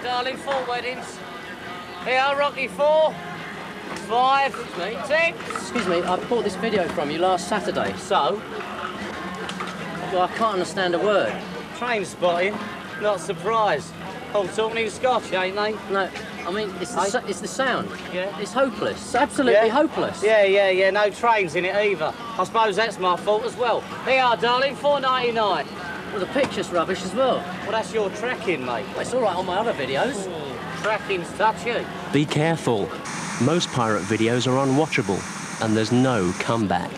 darling, 4 weddings. Here, Rocky 4, 5, 6. Excuse me, I bought this video from you last Saturday. So? Well, I can't understand a word. Train spotting? Not surprised. All talking in Scotch, ain't they? No, I mean, it's the sound. Yeah? It's hopeless. It's absolutely hopeless. Yeah. No trains in it either. I suppose that's my fault as well. Here you are, darling, $4.99. Well, the picture's rubbish as well. Well, that's your tracking, mate. Well, it's all right on my other videos. Tracking's touchy. Be careful. Most pirate videos are unwatchable, and there's no comeback.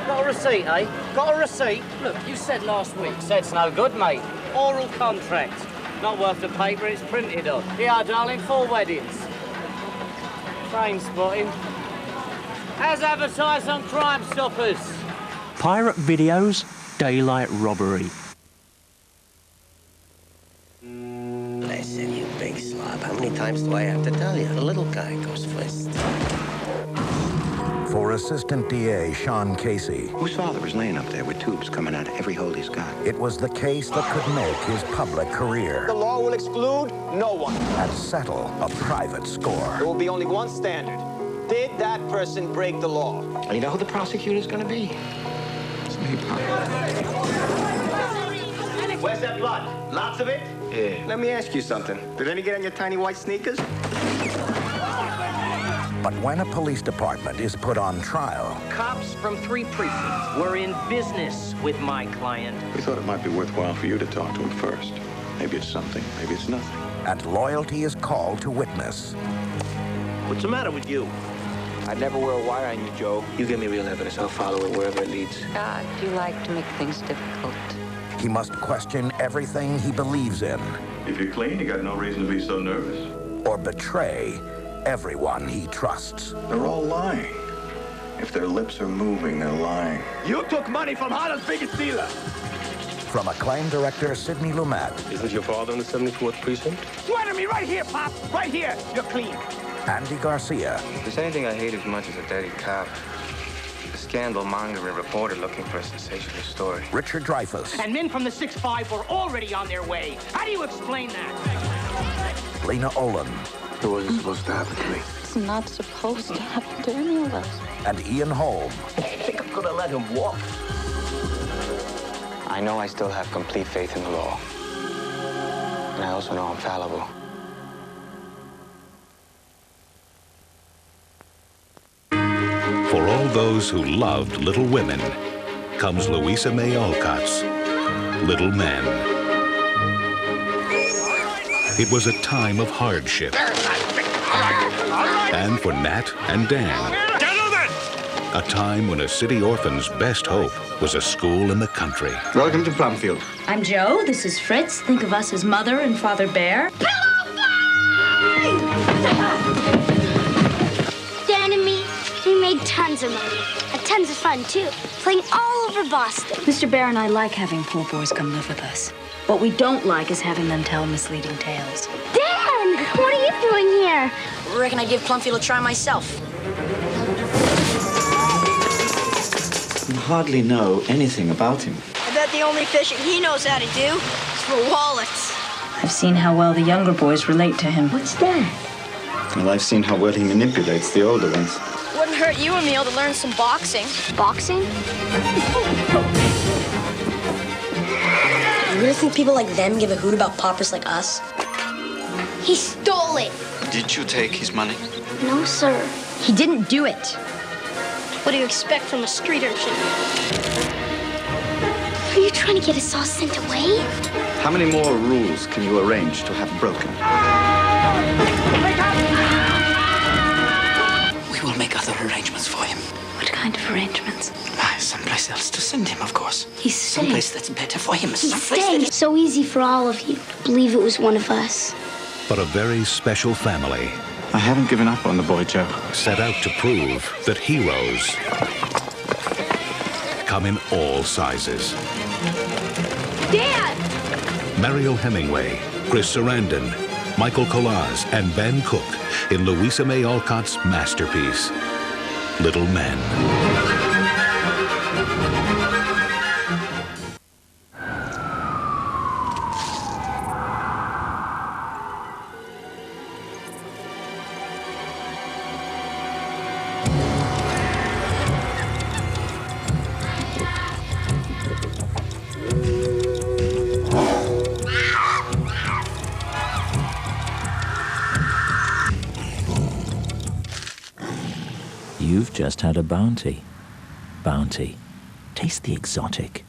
Got a receipt, eh? Got a receipt? Look, you said last week. Said's no good, mate. Oral contract. Not worth the paper it's printed on. Here you are, darling, 4 weddings. Train spotting. As advertised on Crime Stoppers. Pirate videos, daylight robbery. Listen, you big slob. How many times do I have to tell you? The little guy goes first. For Assistant DA Sean Casey, Whose father was laying up there with tubes coming out of every hole he's got? it was the case that could make his public career The law will exclude no one. and settle a private There score. will be only one standard. Did that person break the law? And you know who the prosecutor's gonna be? It's me, Pop. Where's that blood? Lots of it? Yeah. Let me ask you something. Did any get on your tiny white sneakers? But when a police department is put on trial, Cops from 3 precincts were in business with my client. We thought it might be worthwhile for you to talk to him first. Maybe it's something, maybe it's nothing. and loyalty is called to witness, What's the matter with you? I'd never wear a wire on you, Joe. You give me real evidence, I'll follow it wherever it leads. God, you like to make things difficult. he must question everything he believes in If you're clean, you got no reason to be so nervous. or betray everyone he trusts. They're all lying. If their lips are moving, they're lying. You took money from Holland's biggest dealer. From acclaimed director Sidney Lumet Isn't your father in the 74th precinct? Swear to me right here, Pop. Right here. You're clean. Andy Garcia, If there's anything I hate as much as a dirty cop, a scandal-mongering reporter looking for a sensational story. Richard Dreyfuss, And men from the 6-5 were already on their way. How do you explain that? Lena Olin, It wasn't supposed to happen to me. It's not supposed to happen to any of us. and Ian Holm. I think I'm gonna let him walk. I know I still have complete faith in the law. And I also know I'm fallible. For all those who loved Little Women, comes Louisa May Alcott's Little Men. It was a time of hardship. And for Nat and Dan, a time when a city orphan's best hope was a school in the country. Welcome to Plumfield. I'm Joe. This is Fritz. Think of us as Mother and Father Bear. Dan and me, we made tons of money. Had tons of fun, too. Playing all over Boston. Mr. Bear and I like having poor boys come live with us. What we don't like is having them tell misleading tales. Dan! What are you doing here? Reckon I'd give Plumfield a try myself. You hardly know anything about him. I bet the only fishing he knows how to do is for wallets. I've seen how well the younger boys relate to him. What's that? Well, I've seen how well he manipulates the older ones. Wouldn't hurt you, Emil, to learn some boxing. Boxing? You really think people like them give a hoot about paupers like us? He stole it. Did you take his money? No, sir. He didn't do it. What do you expect from a street urchin? Are you trying to get us all sent away? How many more rules can you arrange to have broken? We will make other arrangements for him. What kind of arrangements? Someplace else to send him, of course. He's safe. Someplace that's better for him. He's Someplace dead. that It's so easy for all of you to believe it was one of us. But a very special family I haven't given up on the boy, Joe. set out to prove that heroes come in all sizes. Dad! Mariel Hemingway, Chris Sarandon, Michael Collaz, and Ben Cook in Louisa May Alcott's masterpiece, Little Men. just had a bounty. Bounty. Taste the exotic.